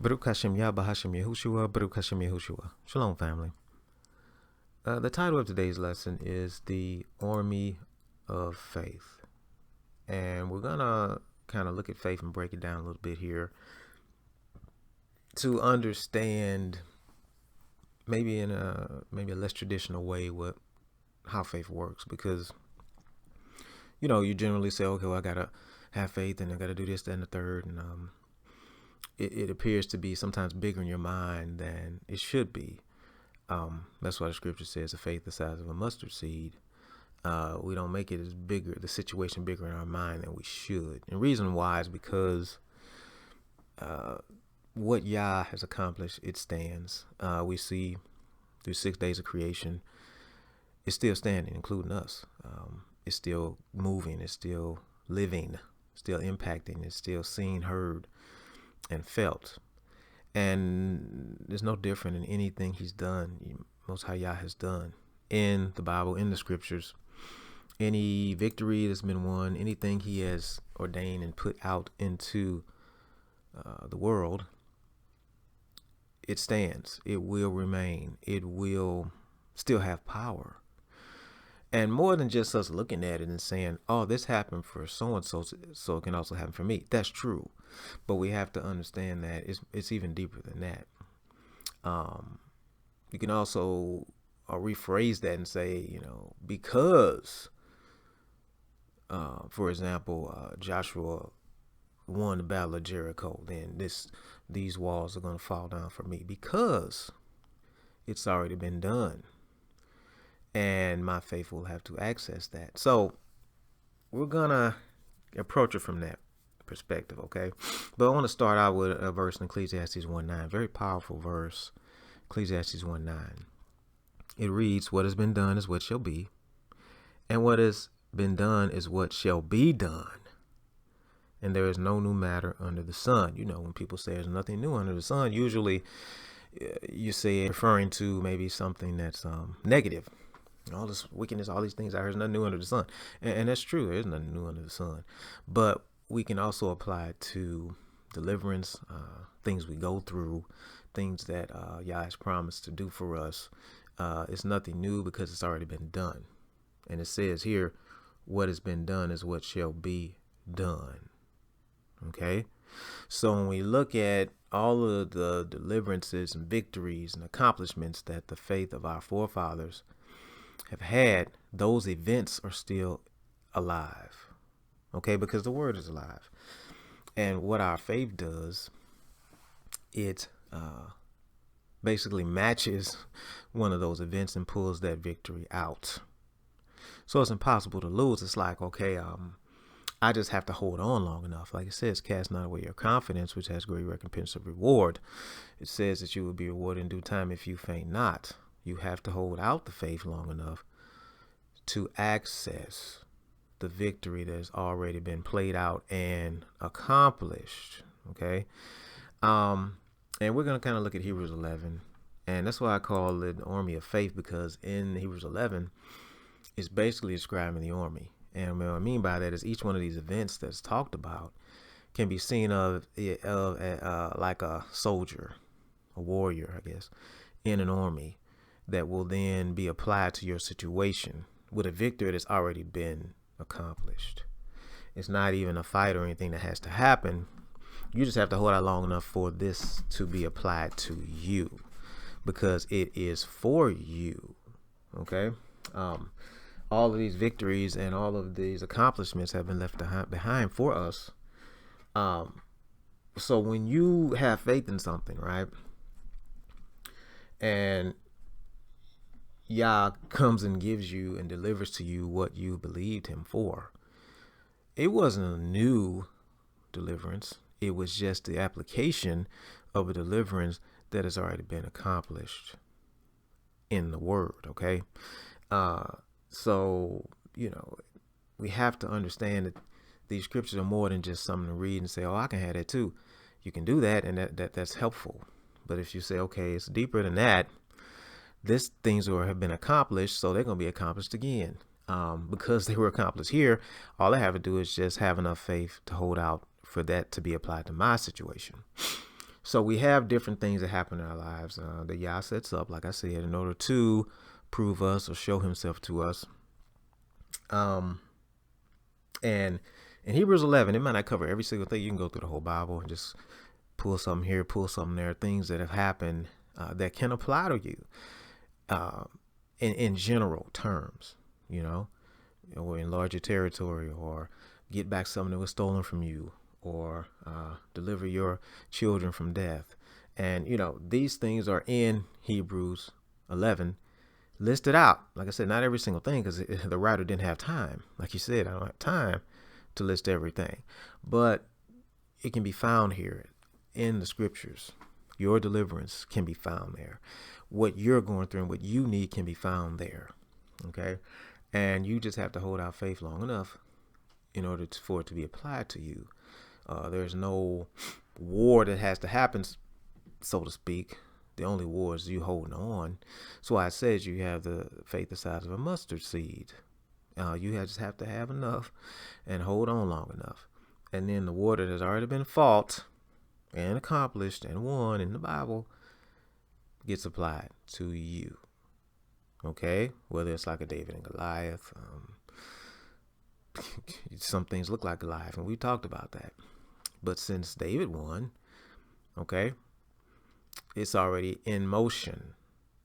Baruch Hashem Yah Bahashem Yahushua, Baruch Hashem Yahushua. Shalom, family. The title of today's lesson is The Army of Faith. And we're going to kind of look at faith and break it down a little bit here to understand maybe in a less traditional way how faith works. Because, you generally say, okay, well, I got to have faith and I got to do this, that, and the third. And it appears to be sometimes bigger in your mind than it should be. That's why the scripture says a faith the size of a mustard seed. We don't make it the situation bigger in our mind than we should. And the reason why is because what Yah has accomplished, it stands. We see through 6 days of creation, it's still standing, including us. It's still moving, it's still living, still impacting, it's still seen, heard, and felt. And there's no different in anything he's done, Most High Yah has done in the Bible, in the scriptures. Any victory that's been won, anything he has ordained and put out into the world, it stands. It will remain. It will still have power. And more than just us looking at it and saying, oh, this happened for so-and-so, so it can also happen for me. That's true. But we have to understand that it's even deeper than that. You can also rephrase that and say, because, for example, Joshua won the battle of Jericho, then these walls are going to fall down for me because it's already been done. And my faith will have to access that. So we're going to approach it from that perspective, okay? But I want to start out with a verse in Ecclesiastes 1:9. Very powerful verse, Ecclesiastes 1:9. It reads, what has been done is what shall be, and what has been done is what shall be done. And there is no new matter under the sun. When people say there's nothing new under the sun, usually you say it referring to maybe something that's negative. All this wickedness, all these things, there's nothing new under the sun. And that's true. There is nothing new under the sun. But we can also apply it to deliverance, things we go through, things that Yah has promised to do for us. It's nothing new because it's already been done. And it says here, what has been done is what shall be done. Okay? So when we look at all of the deliverances and victories and accomplishments that the faith of our forefathers have had, those events are still alive. Okay, because the word is alive. And what our faith does, it basically matches one of those events and pulls that victory out. So it's impossible to lose. It's like, okay, I just have to hold on long enough. Like it says, cast not away your confidence, which has great recompense of reward. It says that you will be rewarded in due time if you faint not. You have to hold out the faith long enough to access the victory that has already been played out and accomplished. Okay. And we're going to kind of look at Hebrews 11. And that's why I call it the army of faith, because in Hebrews 11, it's basically describing the army. And what I mean by that is each one of these events that's talked about can be seen like a soldier, a warrior, I guess, in an army that will then be applied to your situation with a victory that's already been accomplished. It's not even a fight or anything that has to happen. You just have to hold out long enough for this to be applied to you, because it is for you. Okay. All of these victories and all of these accomplishments have been left behind for us. So when you have faith in something, right, and Yah comes and gives you and delivers to you what you believed him for, it wasn't a new deliverance. It was just the application of a deliverance that has already been accomplished in the word. Okay. So, we have to understand that these scriptures are more than just something to read and say, oh, I can have that too. You can do that, and that's helpful. But if you say, okay, it's deeper than that, these things have been accomplished, so they're going to be accomplished again. Because they were accomplished here, all I have to do is just have enough faith to hold out for that to be applied to my situation. So we have different things that happen in our lives that Yah sets up, like I said, in order to prove us or show himself to us. And in Hebrews 11, it might not cover every single thing. You can go through the whole Bible and just pull something here, pull something there, things that have happened that can apply to you in general terms, or enlarge your territory, or get back something that was stolen from you, or deliver your children from death. And, these things are in Hebrews 11 listed out. Like I said, not every single thing, because the writer didn't have time. Like you said, I don't have time to list everything. But it can be found here in the scriptures. Your deliverance can be found there. What you're going through and what you need can be found there. Okay? And you just have to hold out faith long enough in order for it to be applied to you. There's no war that has to happen, so to speak. The only war is you holding on. So I said you have the faith the size of a mustard seed. You just have to have enough and hold on long enough. And then the war that has already been fought and accomplished and won in the Bible gets applied to you. Okay? Whether it's like a David and Goliath. Some things look like Goliath, and we talked about that. But since David won, okay, it's already in motion.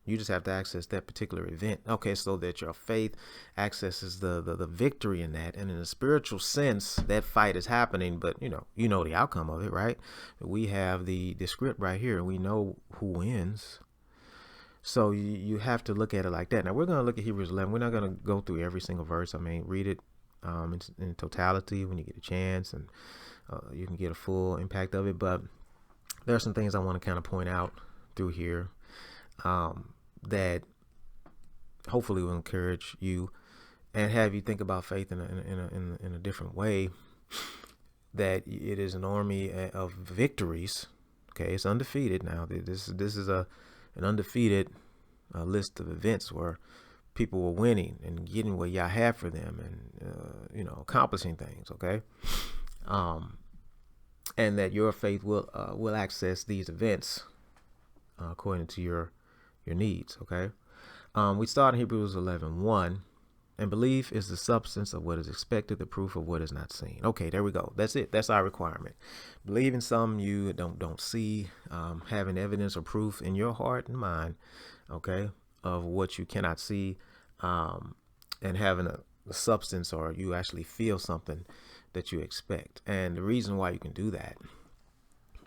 You just have to access that particular event. Okay, so that your faith accesses the victory in that. And in a spiritual sense, that fight is happening, but you know the outcome of it, right? We have the script right here, and we know who wins. So you have to look at it like that. Now, we're going to look at Hebrews 11. We're not going to go through every single verse. I mean, read it in totality when you get a chance, and you can get a full impact of it. But there are some things I want to kind of point out through here that hopefully will encourage you and have you think about faith in a different way. That it is an army of victories. Okay, it's undefeated now. This is an undefeated list of events where people were winning and getting what Yah had for them, and accomplishing things. Okay, and that your faith will access these events according to your needs. Okay, we start in Hebrews 11:1, and belief is the substance of what is expected, the proof of what is not seen. Okay, there we go. That's it. That's our requirement. Believe in something you don't see, having evidence or proof in your heart and mind, okay, of what you cannot see, and having a substance, or you actually feel something that you expect. And the reason why you can do that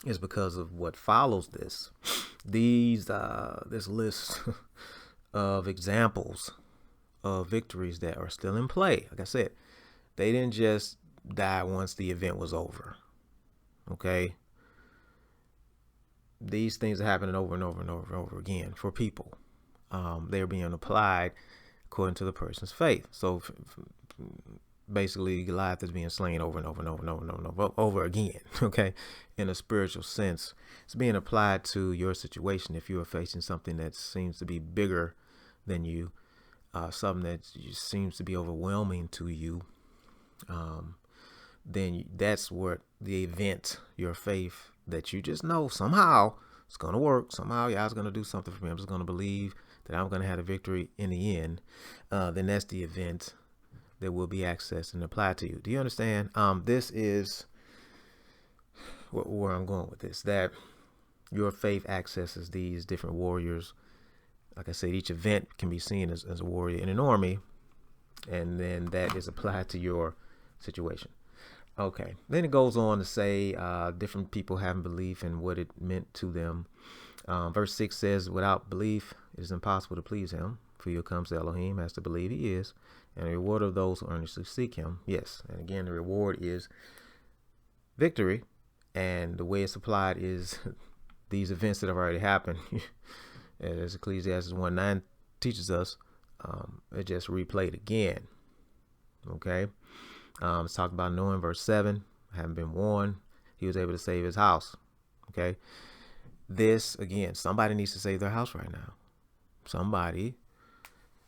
is because of what follows this. This list of examples of victories that are still in play. Like I said, they didn't just die once the event was over. Okay? These things are happening over and over and over and over again for people. They're being applied according to the person's faith. So basically, Goliath is being slain over and over and over and over and over again. Okay? In a spiritual sense, it's being applied to your situation. If you are facing something that seems to be bigger than you, something that seems to be overwhelming to you, then that's what the event, your faith, that you just know somehow it's going to work. Somehow Yah's going to do something for me. I'm just going to believe that I'm going to have a victory in the end. Then that's the event that will be accessed and applied to you. Do you understand? This is where I'm going with this, that your faith accesses these different warriors. Like I said, each event can be seen as a warrior in an army, and then that is applied to your situation. Okay, then it goes on to say different people having belief and what it meant to them. Verse 6 says, without belief, it is impossible to please him, for he who comes to Elohim has to believe he is, and the reward of those who earnestly seek him. Yes, and again, the reward is victory, and the way it's applied is these events that have already happened. As Ecclesiastes 1:9 teaches us, it just replayed again. Okay, it's talked about Noah in verse 7, having been warned, he was able to save his house. Okay, this again, somebody needs to save their house right now. Somebody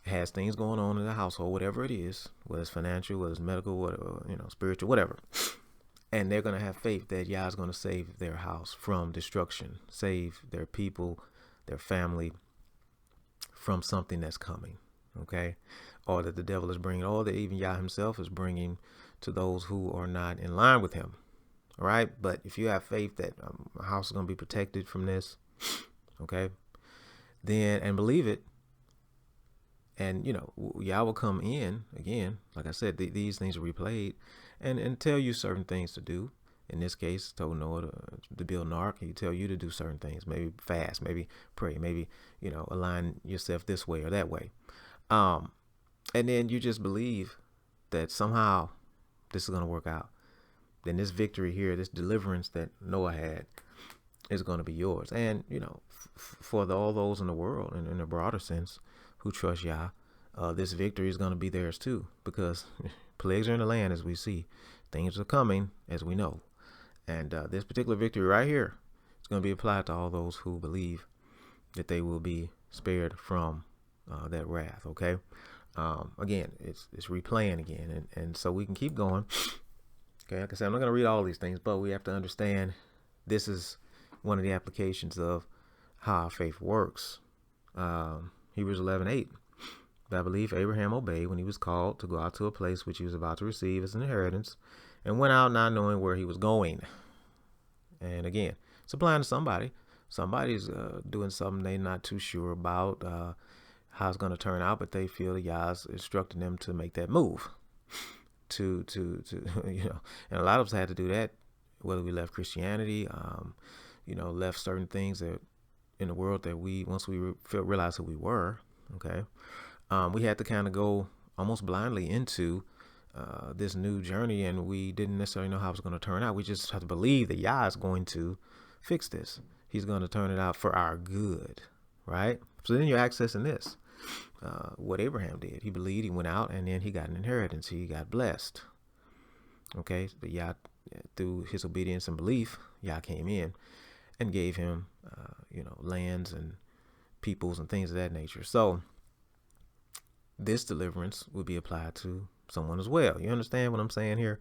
has things going on in the household, whatever it is, whether it's financial, whether it's medical, whatever, spiritual, whatever. And they're going to have faith that Yah is going to save their house from destruction, save their people, their family from something that's coming, okay? Or that the devil is bringing, or that even Yah himself is bringing to those who are not in line with him, all right? But if you have faith that a house is going to be protected from this, okay, then, and believe it, and, you know, Yah will come in, again, like I said, these things are replayed, and tell you certain things to do. In this case, told Noah to build an ark. He tell you to do certain things, maybe fast, maybe pray, maybe, you know, align yourself this way or that way. And then you just believe that somehow this is going to work out. Then this victory here, this deliverance that Noah had, is going to be yours. And, you know, for all those in the world, and in a broader sense, who trust Yah, this victory is going to be theirs too, because plagues are in the land, as we see. Things are coming, as we know. And this particular victory right here is going to be applied to all those who believe that they will be spared from that wrath, okay? Again, it's replaying again. And so we can keep going. Okay, like I said, I'm not going to read all these things, but we have to understand this is one of the applications of how our faith works. Hebrews 11:8. By belief, Abraham obeyed when he was called to go out to a place which he was about to receive as an inheritance, and went out not knowing where he was going. And again, it's applying to somebody. Somebody's doing something they're not too sure about how it's going to turn out, but they feel that Yah's instructing them to make that move. To you know, and a lot of us had to do that, whether we left Christianity, you know, left certain things that in the world that we, once we realized who we were, okay, we had to kind of go almost blindly into this new journey, and we didn't necessarily know how it was going to turn out. We just have to believe that Yah is going to fix this. He's going to turn it out for our good, right? So then you're accessing this. What Abraham did. He believed, he went out, and then he got an inheritance. He got blessed. Okay, but Yah, through his obedience and belief, Yah came in and gave him, you know, lands and peoples and things of that nature. So this deliverance would be applied to someone as well. You understand what I'm saying here?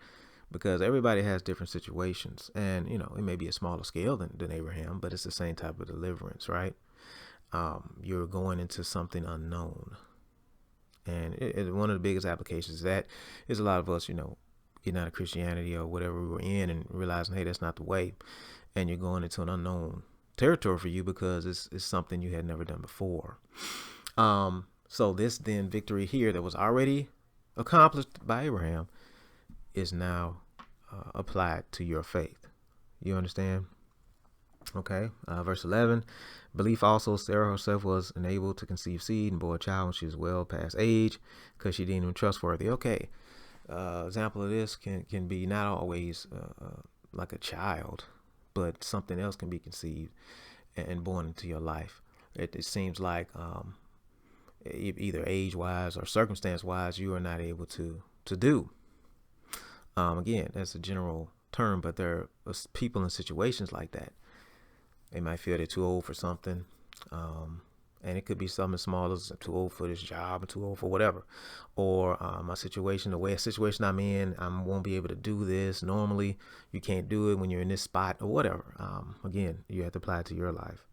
Because everybody has different situations, and, you know, it may be a smaller scale than Abraham, but it's the same type of deliverance, right? You're going into something unknown. And one of the biggest applications of that is a lot of us, you know, getting out of Christianity or whatever we were in and realizing, hey, that's not the way. And you're going into an unknown territory for you because it's something you had never done before. So this then victory here that was already accomplished by Abraham is now applied to your faith. You understand? Okay, verse 11, belief also Sarah herself was enabled to conceive seed and bore a child when she was well past age because she deemed him trustworthy. Okay, example of this can be not always like a child, but something else can be conceived and born into your life. It seems like either age-wise or circumstance-wise you are not able to do. Again, that's a general term, but there are people in situations like that. They might feel they're too old for something. And it could be something as small as I'm too old for this job, or too old for whatever. Or my situation, the situation I'm in, I won't be able to do this. Normally, you can't do it when you're in this spot or whatever. Again, you have to apply it to your life.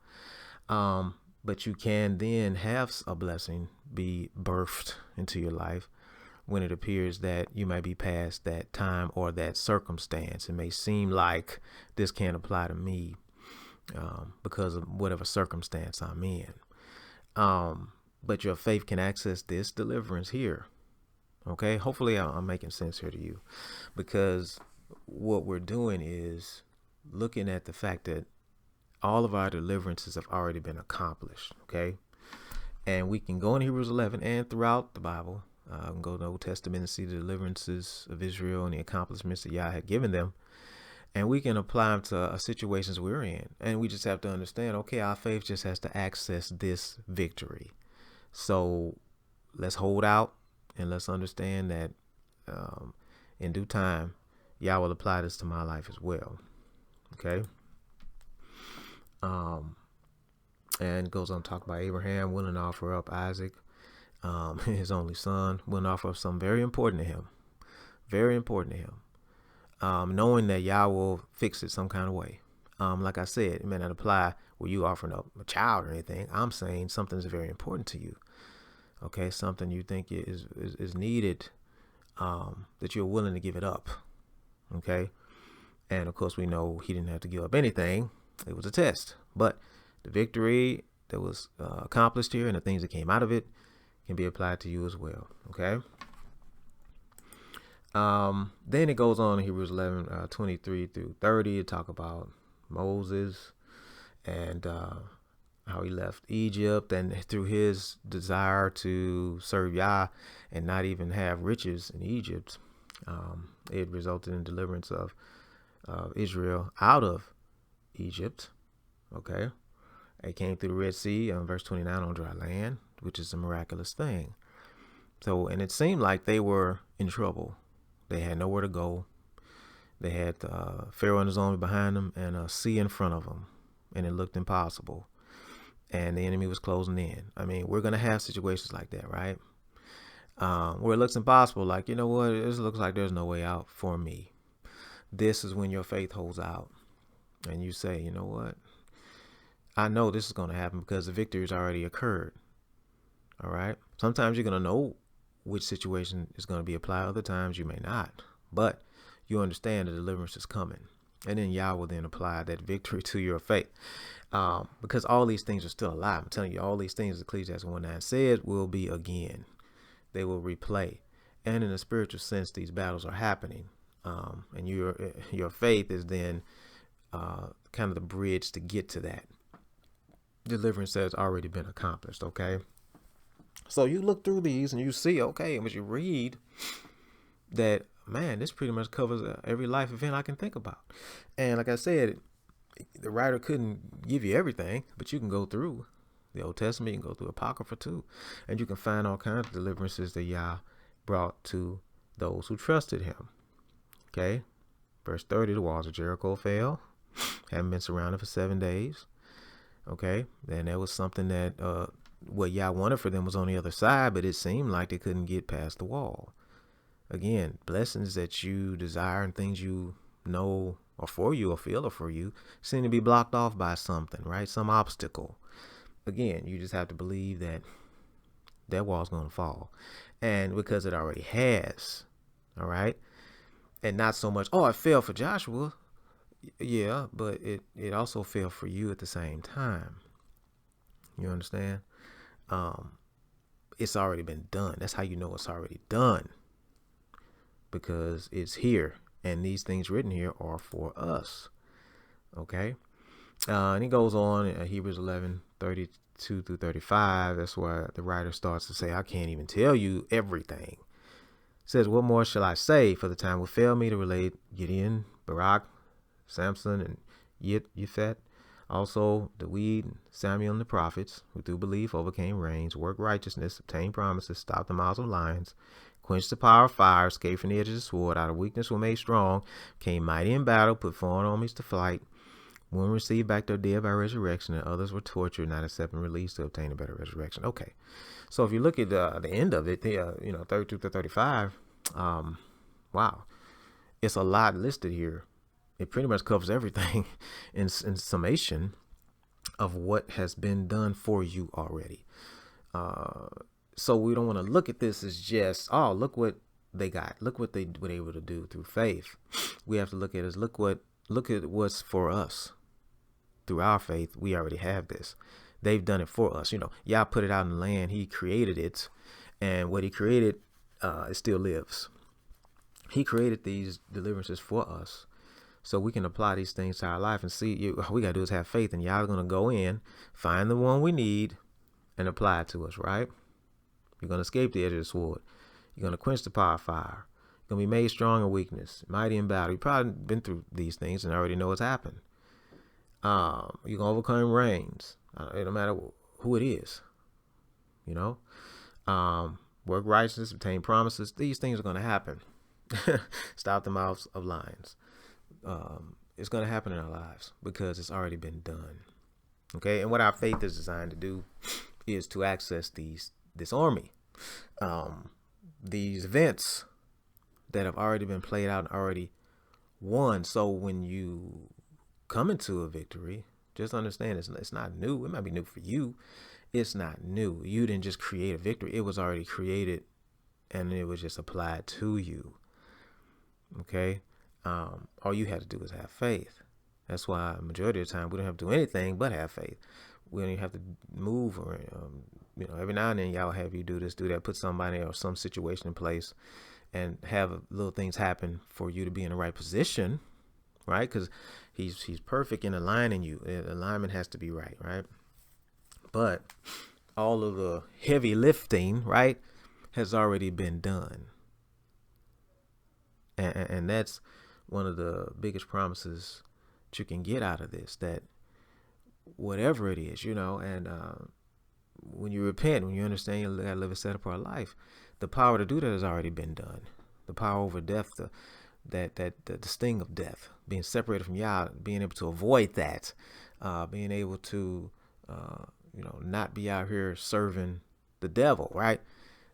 But you can then have a blessing be birthed into your life when it appears that you might be past that time or that circumstance. It may seem like this can't apply to me. Because of whatever circumstance I'm in. But your faith can access this deliverance here. Okay, hopefully I'm making sense here to you, because what we're doing is looking at the fact that all of our deliverances have already been accomplished. Okay, and we can go in Hebrews 11 and throughout the Bible, go to the Old Testament and see the deliverances of Israel and the accomplishments that Yah had given them. And we can apply them to situations we're in. And we just have to understand, okay, our faith just has to access this victory. So let's hold out and let's understand that in due time, Yah will apply this to my life as well. Okay. And goes on to talk about Abraham willing to offer up Isaac, his only son, willing to offer up something very important to him. Very important to him. knowing that Yah will fix it some kind of way. Like I said, it may not apply where you offering up a child or anything. I'm saying something is very important to you. Okay, something you think is needed, that you're willing to give it up. Okay, and of course we know he didn't have to give up anything. It was a test, but the victory that was accomplished here and the things that came out of it can be applied to you as well. Okay. Then it goes on in Hebrews 11, 23 through 30 to talk about Moses and how he left Egypt, and through his desire to serve Yah and not even have riches in Egypt, it resulted in deliverance of Israel out of Egypt. Okay. They came through the Red Sea, verse 29, on dry land, which is a miraculous thing. So, and it seemed like they were in trouble. They had nowhere to go. They had Pharaoh and his army behind them and a sea in front of them, and it looked impossible. And the enemy was closing in. I mean, we're going to have situations like that, right? Where it looks impossible, like, you know what, it looks like there's no way out for me. This is when your faith holds out and you say, you know what, I know this is going to happen because the victory has already occurred. All right. Sometimes you're going to know which situation is going to be applied. Other times you may not, but you understand the deliverance is coming. And then Yah will then apply that victory to your faith. Because all these things are still alive. I'm telling you, all these things, Ecclesiastes 1:9 says, will be again. They will replay. And in a spiritual sense, these battles are happening. And your faith is then kind of the bridge to get to that deliverance that has already been accomplished. Okay. So you look through these and you see, okay, and as you read that, man, this pretty much covers every life event I can think about. And like I said, the writer couldn't give you everything, but you can go through the Old Testament, you can go through Apocrypha too, and you can find all kinds of deliverances that Yah brought to those who trusted him. Okay. Verse 30, the walls of Jericho fell, haven't been surrounded for 7 days. Okay. Then there was something that, what Yah wanted for them was on the other side, but it seemed like they couldn't get past the wall. Again, blessings that you desire and things you know are for you or feel are for you seem to be blocked off by something, right? Some obstacle. Again, you just have to believe that that wall's going to fall. And because it already has, all right? And not so much, oh, it fell for Joshua. Yeah, but it also fell for you at the same time. You understand? It's already been done. That's how you know it's already done. Because it's here. And these things written here are for us. Okay? And he goes on in Hebrews 11, 32 through 35. That's why the writer starts to say, I can't even tell you everything. It says, what more shall I say? For the time will fail me to relate Gideon, Barak, Samson, and Yephet, also David, Samuel, and the prophets, who through belief overcame reigns, worked righteousness, obtained promises, stopped the mouths of lions, quenched the power of fire, escaped from the edge of the sword, out of weakness were made strong, became mighty in battle, put foreign armies to flight. One received back their dead by resurrection, and others were tortured, not accepting release to obtain a better resurrection. Okay, so if you look at the end of it, 32 to 35, wow, it's a lot listed here. It pretty much covers everything in summation of what has been done for you already. So we don't want to look at this as just, oh, look what they got. Look what they were able to do through faith. We have to look at it as look at what's for us. Through our faith, we already have this. They've done it for us. Yah put it out in the land. He created it. And what he created, it still lives. He created these deliverances for us. So we can apply these things to our life and see, all we got to do is have faith, and Yah's going to go in, find the one we need, and apply it to us, right? You're going to escape the edge of the sword. You're going to quench the power of fire. You're going to be made strong in weakness, mighty in battle. You've probably been through these things and already know what's happened. You're going to overcome reigns. It don't matter who it is, work righteousness, obtain promises. These things are going to happen. Stop the mouths of lions. It's going to happen in our lives because it's already been done. Okay. And what our faith is designed to do is to access this army, these events that have already been played out and already won. So when you come into a victory, just understand it's not new. It might be new for you. It's not new. You didn't just create a victory. It was already created and it was just applied to you. Okay? All you had to do is have faith. That's why majority of the time we don't have to do anything but have faith. We don't even have to move or, every now and then y'all have you do this, do that, put somebody or some situation in place and have little things happen for you to be in the right position, right? Because he's perfect in aligning you. Alignment has to be right, right? But all of the heavy lifting, right, has already been done. And that's one of the biggest promises that you can get out of this, that whatever it is, and when you repent, when you understand you gotta live a set apart life, the power to do that has already been done. The power over death, the sting of death, being separated from Yah, being able to avoid that, being able to not be out here serving the devil, right?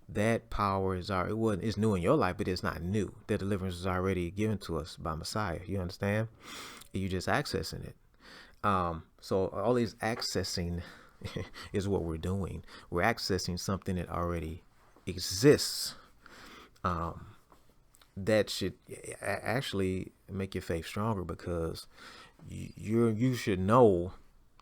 That power is it's new in your life, but it's not new. That deliverance is already given to us by Messiah. You understand? You just accessing it. So all these accessing is what we're doing. We're accessing something that already exists. That should actually make your faith stronger, because you should know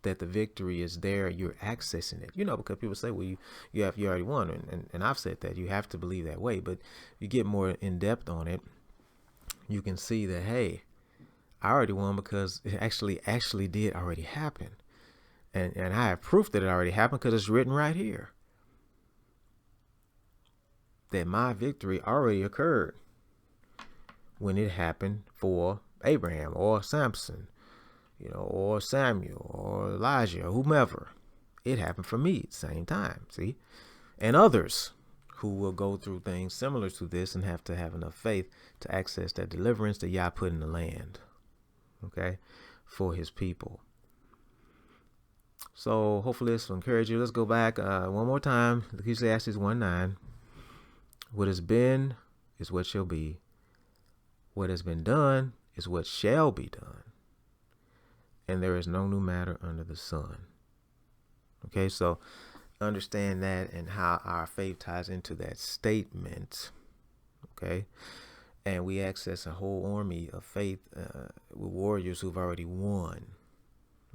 that the victory is there. You're accessing it, because people say, well, you already won, and I've said that you have to believe that way. But you get more in depth on it, you can see that, hey, I already won because it actually did already happen, and I have proof that it already happened because it's written right here that my victory already occurred when it happened for Abraham or Samson, or Samuel or Elijah or whomever. It happened for me at the same time, see? And others who will go through things similar to this and have to have enough faith to access that deliverance that Yah put in the land, okay, for his people. So hopefully this will encourage you. Let's go back one more time. Ecclesiastes 1:9. What has been is what shall be. What has been done is what shall be done. And there is no new matter under the sun. Okay, so understand that and how our faith ties into that statement. Okay, and we access a whole army of faith with warriors who've already won.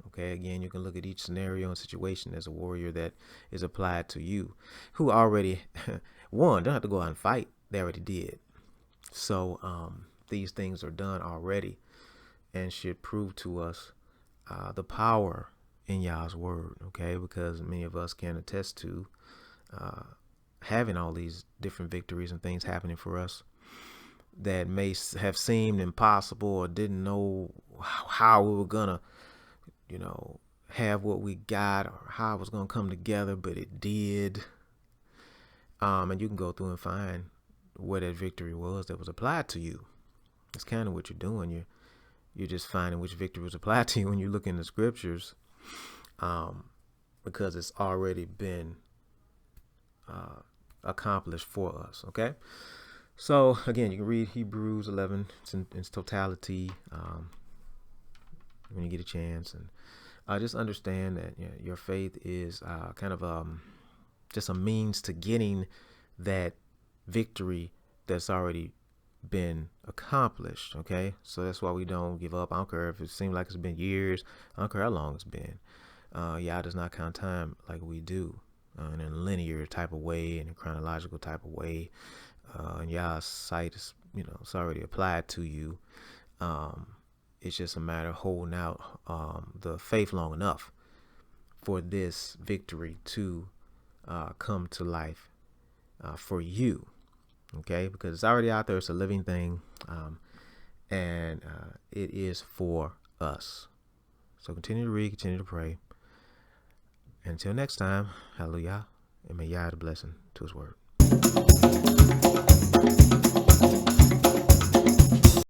Okay, again, you can look at each scenario and situation as a warrior that is applied to you, who already won. Don't have to go out and fight. They already did. So these things are done already and should prove to us the power in Yah's word, okay? Because many of us can attest to having all these different victories and things happening for us that may have seemed impossible or didn't know how we were gonna, have what we got or how it was gonna come together, but it did. And you can go through and find where that victory was that was applied to you. It's kind of what you're doing. You're just finding which victory was applied to you when you look in the scriptures, because it's already been accomplished for us. Okay. So again, you can read Hebrews 11 in its totality when you get a chance, and just understand that your faith is kind of just a means to getting that victory that's already been accomplished. Okay, so that's why we don't give up. I don't care if it seems like it's been years. I don't care how long it's been. Yah does not count time like we do, in a linear type of way, in a chronological type of way. And Yah's sight is, it's already applied to you. It's just a matter of holding out the faith long enough for this victory to come to life for you. Okay, because it's already out there. It's a living thing, and it is for us. So continue to read, continue to pray. Until next time, hallelujah, and may Yah add a blessing to his word.